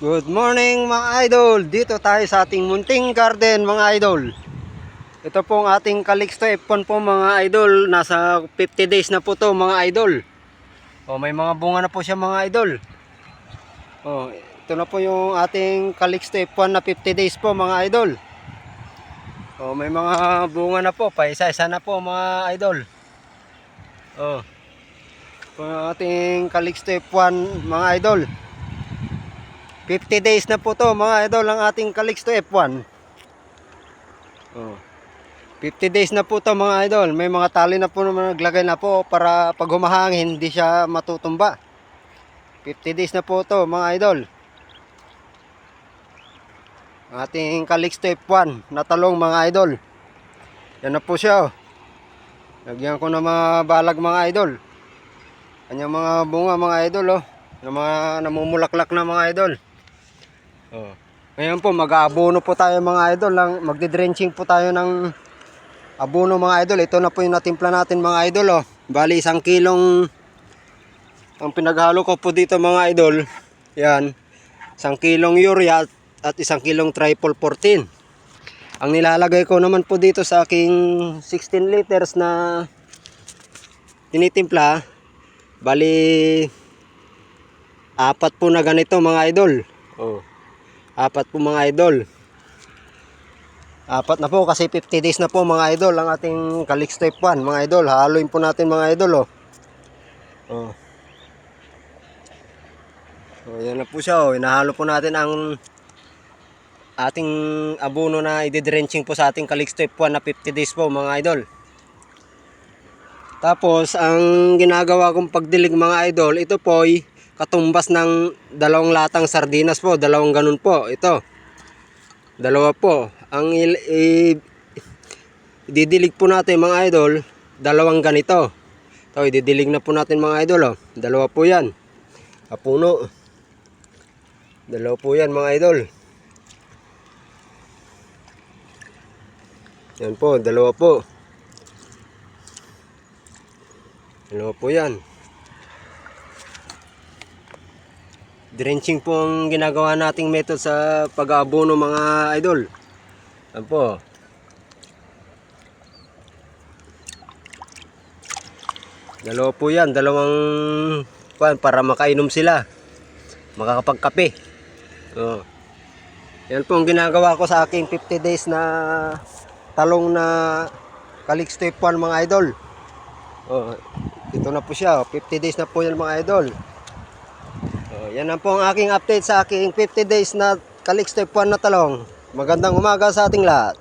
Good morning mga idol. Dito tayo sa ating munting garden mga idol. Ito pong ating Calixto F1 po mga idol. Nasa 50 days na po to mga idol. May mga bunga na po siya mga idol. Ito na po yung ating Calixto F1 na 50 days po mga idol. May mga bunga na po. Paisa-isa na po mga idol. Ito yung ating Calixto F1 mga idol. 50 days na po to mga idol ang ating Calixto F1. 50 days na po to mga idol. May mga tali na po naman naglagay na po para pag humahangin hindi siya matutumba. 50 days na po to mga idol. Ating Calixto F1 na talong mga idol. Yan na po siya. Lagyan ko na mga balag mga idol. Kanyang mga bunga mga idol yung mga namumulaklak na mga idol. Ngayon po mag-aabono po tayo mga idol, magdi-drenching po tayo ng abono mga idol. Ito na po yung natimpla natin mga idol. Bali 1 kilong ang pinaghalo ko po dito mga idol. Yan, 1 kilong urea at 1 kilong triple 14. Ang nilalagay ko naman po dito sa aking 16 liters na tinitimpla, bali 4 po na ganito mga idol. 4 po mga idol. 4 na po kasi 50 days na po mga idol ang ating Calixto F1 mga idol. Haluin po natin mga idol. Yan na po siya. Inahalo po natin ang ating abono na i-drenching po sa ating Calixto F1 na 50 days po mga idol. Tapos ang ginagawa kong pagdilig mga idol, ito po ay katumbas ng 2 latang sardinas po, 2 ganun po. Ito 2 po ang didilig po natin mga idol, 2 ganito. Ito ididilig na po natin mga idol. 2 po yan kapuno, 2 po yan mga idol. Yan po, 2 po. 2 po yan. Drenching po ang ginagawa nating method sa pag-aabono mga idol. Yan po. Dalawa po yan, 2 para makainom sila, makakapagkape. Yan po ang ginagawa ko sa aking 50 days na talong na Calixto F1 mga idol. Ito na po siya, 50 days na po yan mga idol. Yan na po ang aking update sa aking 50 days na Calixto F1 na talong. Magandang umaga sa ating lahat.